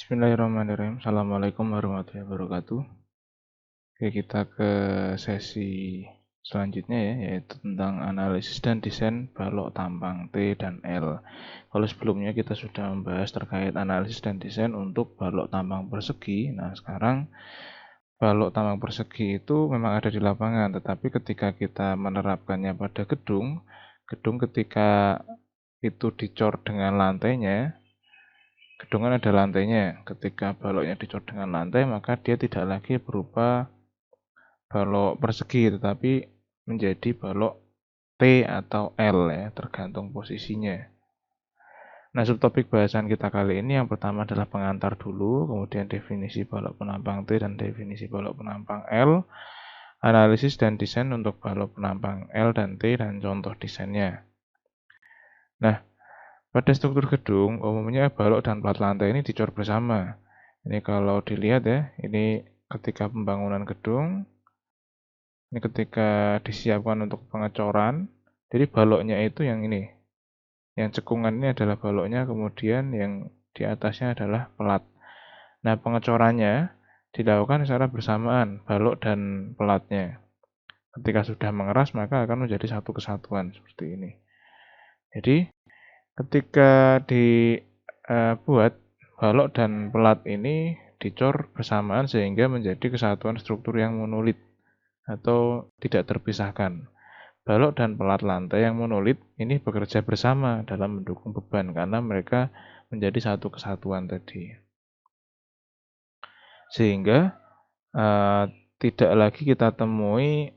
Bismillahirrahmanirrahim. Assalamualaikum warahmatullahi wabarakatuh. Oke, kita ke sesi selanjutnya ya, yaitu tentang analisis dan desain balok tampang T dan L. Kalau sebelumnya kita sudah membahas terkait analisis dan desain untuk balok tampang persegi. Nah, sekarang balok tampang persegi itu memang ada di lapangan, tetapi ketika kita menerapkannya pada gedung ketika itu dicor dengan lantainya, gedung kan ada lantainya. Ketika baloknya dicor dengan lantai, maka dia tidak lagi berupa balok persegi, tetapi menjadi balok T atau L ya, tergantung posisinya. Nah, subtopik bahasan kita kali ini yang pertama adalah pengantar dulu, kemudian definisi balok penampang T dan definisi balok penampang L, analisis dan desain untuk balok penampang L dan T, dan contoh desainnya. Nah, pada struktur gedung, umumnya balok dan plat lantai ini dicor bersama. Ini kalau dilihat ya, ini ketika pembangunan gedung, ini ketika disiapkan untuk pengecoran, jadi baloknya itu yang ini. Yang cekungan ini adalah baloknya, kemudian yang di atasnya adalah pelat. Nah, pengecorannya dilakukan secara bersamaan, balok dan pelatnya. Ketika sudah mengeras, maka akan menjadi satu kesatuan seperti ini. Jadi, ketika dibuat balok dan pelat ini dicor bersamaan sehingga menjadi kesatuan struktur yang monolit atau tidak terpisahkan. Balok dan pelat lantai yang monolit ini bekerja bersama dalam mendukung beban karena mereka menjadi satu kesatuan tadi. Sehingga tidak lagi kita temui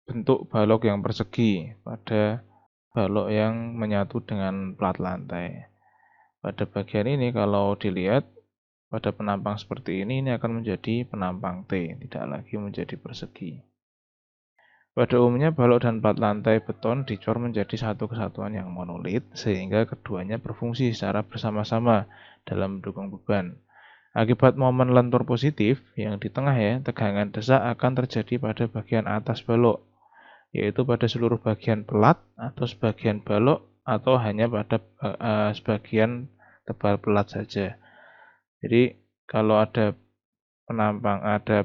bentuk balok yang persegi pada balok yang menyatu dengan plat lantai. Pada bagian ini kalau dilihat pada penampang seperti ini akan menjadi penampang T, tidak lagi menjadi persegi. Pada umumnya balok dan plat lantai beton dicor menjadi satu kesatuan yang monolit sehingga keduanya berfungsi secara bersama-sama dalam mendukung beban. Akibat momen lentur positif yang di tengah ya, tegangan desak akan terjadi pada bagian atas balok, yaitu pada seluruh bagian pelat atau sebagian balok atau hanya pada sebagian tebal pelat saja. Jadi kalau ada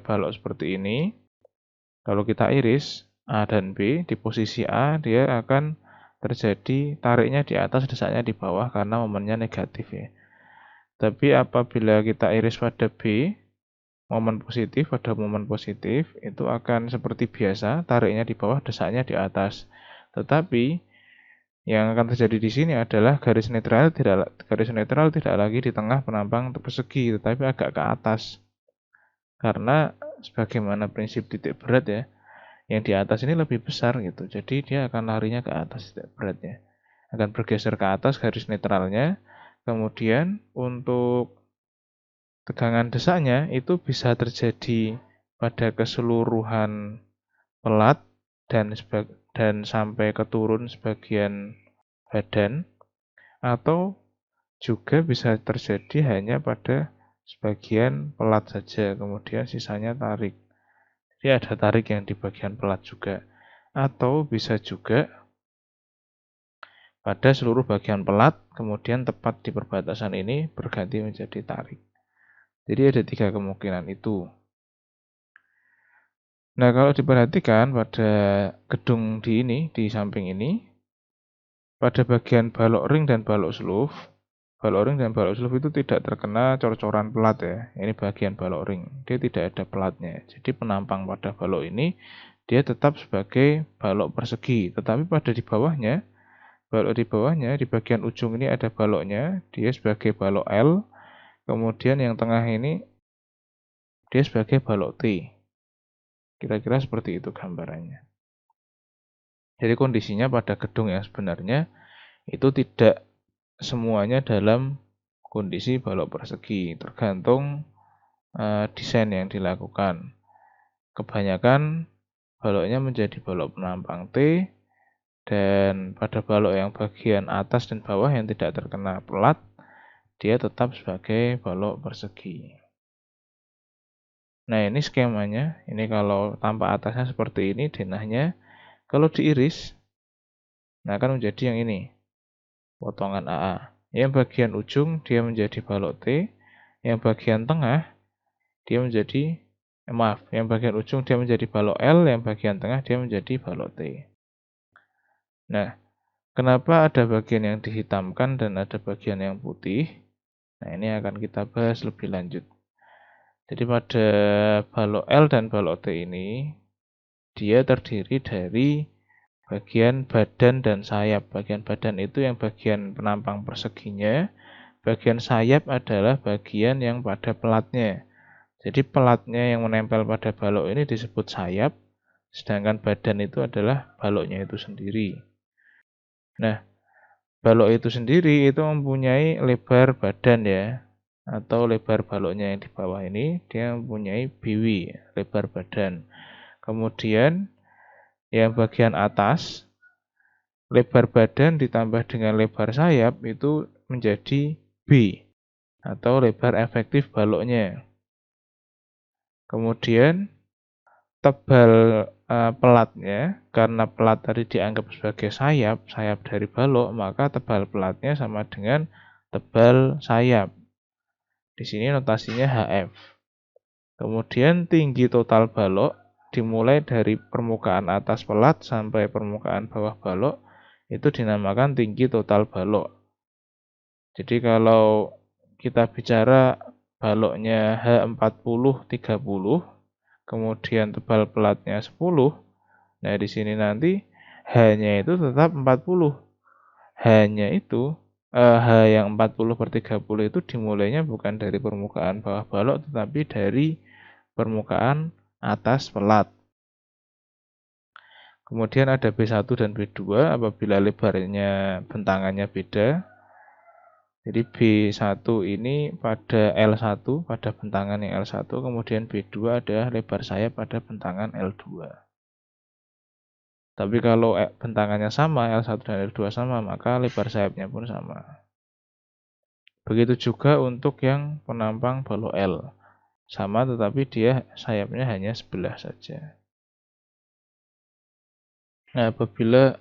balok seperti ini, kalau kita iris A dan B, di posisi A dia akan terjadi tariknya di atas, desaknya di bawah karena momennya negatif ya. Tapi apabila kita iris pada B, pada momen positif itu akan seperti biasa, tariknya di bawah, desaknya di atas. Tetapi yang akan terjadi di sini adalah garis netral tidak lagi di tengah penampang persegi, tetapi agak ke atas. Karena sebagaimana prinsip titik berat ya, yang di atas ini lebih besar gitu. Jadi dia akan larinya ke atas titik beratnya. Akan bergeser ke atas garis netralnya. Kemudian untuk tegangan desaknya itu bisa terjadi pada keseluruhan pelat dan sampai keturun sebagian badan, atau juga bisa terjadi hanya pada sebagian pelat saja, kemudian sisanya tarik. Jadi ada tarik yang di bagian pelat juga, atau bisa juga pada seluruh bagian pelat, kemudian tepat di perbatasan ini berganti menjadi tarik. Jadi ada 3 kemungkinan itu. Nah, kalau diperhatikan pada gedung di samping ini, pada bagian balok ring dan balok sleeve itu tidak terkena cor-coran pelat ya. Ini bagian balok ring, dia tidak ada pelatnya. Jadi penampang pada balok ini dia tetap sebagai balok persegi, tetapi pada di bawahnya, di bagian ujung ini ada baloknya, dia sebagai balok L, kemudian yang tengah ini dia sebagai balok T. Kira-kira seperti itu gambarannya. Jadi kondisinya pada gedung yang sebenarnya itu tidak semuanya dalam kondisi balok persegi, tergantung desain yang dilakukan. Kebanyakan baloknya menjadi balok penampang T, dan pada balok yang bagian atas dan bawah yang tidak terkena pelat, dia tetap sebagai balok persegi. Nah, ini skemanya. Ini kalau tampak atasnya seperti ini denahnya. Kalau diiris, nah akan menjadi yang ini, potongan AA. Yang bagian ujung dia menjadi balok T, Yang bagian tengah dia menjadi yang bagian ujung dia menjadi balok L, yang bagian tengah dia menjadi balok T. Nah, kenapa ada bagian yang dihitamkan dan ada bagian yang putih? Nah, ini akan kita bahas lebih lanjut. Jadi pada balok L dan balok T ini, dia terdiri dari bagian badan dan sayap. Bagian badan itu yang bagian penampang perseginya, bagian sayap adalah bagian yang pada pelatnya. Jadi pelatnya yang menempel pada balok ini disebut sayap, sedangkan badan itu adalah baloknya itu sendiri. Nah, balok itu sendiri itu mempunyai lebar badan ya, atau lebar baloknya yang di bawah ini, dia mempunyai biwi, lebar badan. Kemudian yang bagian atas, lebar badan ditambah dengan lebar sayap itu menjadi B, atau lebar efektif baloknya. Kemudian tebal pelatnya, karena pelat tadi dianggap sebagai sayap dari balok, maka tebal pelatnya sama dengan tebal sayap. Di sini notasinya HF. Kemudian tinggi total balok dimulai dari permukaan atas pelat sampai permukaan bawah balok itu dinamakan tinggi total balok. Jadi kalau kita bicara baloknya H40 30, kemudian tebal pelatnya 10. Nah, di sini nanti H-nya itu tetap 40. H-nya itu H yang 40/30 itu dimulainya bukan dari permukaan bawah balok tetapi dari permukaan atas pelat. Kemudian ada B1 dan B2 apabila lebarnya bentangannya beda. Jadi B1 ini pada L1, pada bentangan yang L1, kemudian B2 adalah lebar sayap pada bentangan L2. Tapi kalau bentangannya sama, L1 dan L2 sama, maka lebar sayapnya pun sama. Begitu juga untuk yang penampang balok L. Sama tetapi dia sayapnya hanya sebelah saja. Nah, apabila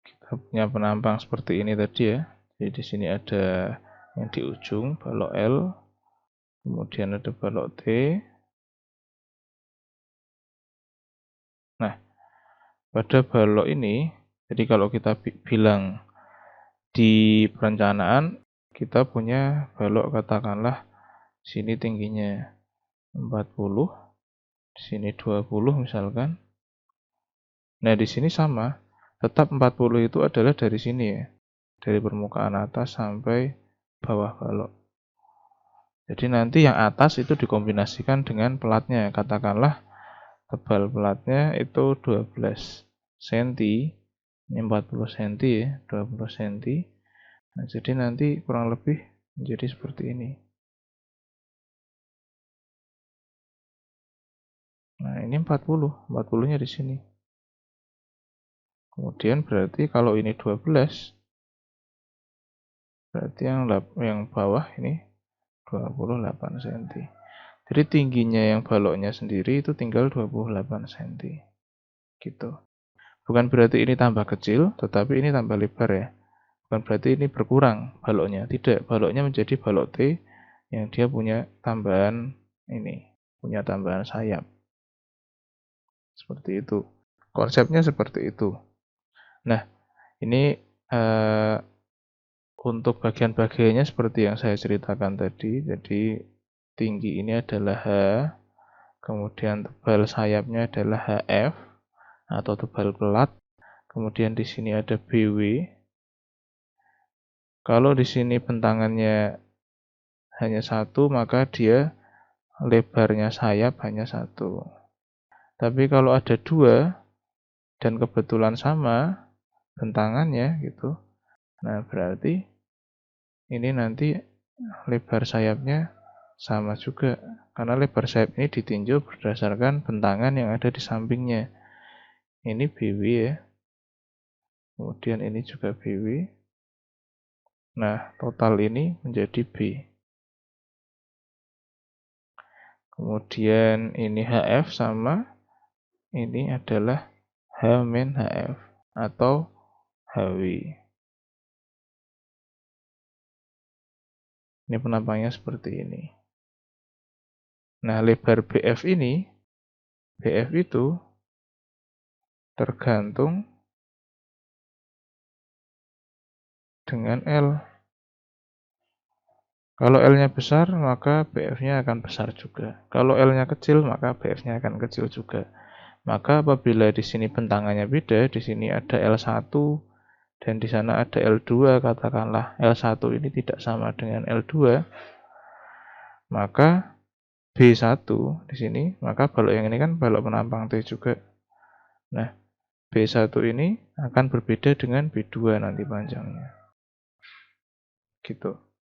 kita punya penampang seperti ini tadi ya. Jadi di sini ada yang di ujung balok L, kemudian ada balok T. Nah, pada balok ini, jadi kalau kita bilang di perencanaan, kita punya balok katakanlah sini tingginya 40, di sini 20 misalkan. Nah, di sini sama, tetap 40 itu adalah dari sini ya, dari permukaan atas sampai bawah balok. Jadi nanti yang atas itu dikombinasikan dengan pelatnya, katakanlah tebal pelatnya itu 12 cm, ini 40 cm ya, 20 cm. Nah, jadi nanti kurang lebih menjadi seperti ini. Nah, ini 40-nya di sini. Kemudian berarti kalau ini 12, berarti yang bawah ini 28 cm. Jadi tingginya yang baloknya sendiri itu tinggal 28 cm. Gitu. Bukan berarti ini tambah kecil, tetapi ini tambah lebar ya. Bukan berarti ini berkurang baloknya. Tidak, baloknya menjadi balok T yang dia punya tambahan ini, punya tambahan sayap. Seperti itu. Konsepnya seperti itu. Nah, ini untuk bagian-bagiannya seperti yang saya ceritakan tadi. Jadi tinggi ini adalah H, kemudian tebal sayapnya adalah HF atau tebal pelat. Kemudian di sini ada BW. Kalau di sini bentangannya hanya satu, maka dia lebarnya sayap hanya satu. Tapi kalau ada dua dan kebetulan sama bentangannya gitu, nah berarti ini nanti lebar sayapnya sama juga, karena lebar sayap ini ditinjau berdasarkan bentangan yang ada di sampingnya. Ini BW ya, kemudian ini juga BW. Nah, total ini menjadi B. Kemudian ini HF sama ini adalah H-HF atau HW. Ini penampangnya seperti ini. Nah, lebar BF itu tergantung dengan L. Kalau L-nya besar, maka BF-nya akan besar juga. Kalau L-nya kecil, maka BF-nya akan kecil juga. Maka apabila di sini bentangannya beda, di sini ada L1 dan di sana ada L2, katakanlah L1 ini tidak sama dengan L2, maka B1 di sini, maka balok yang ini kan balok penampang T juga. Nah, B1 ini akan berbeda dengan B2 nanti panjangnya. Gitu.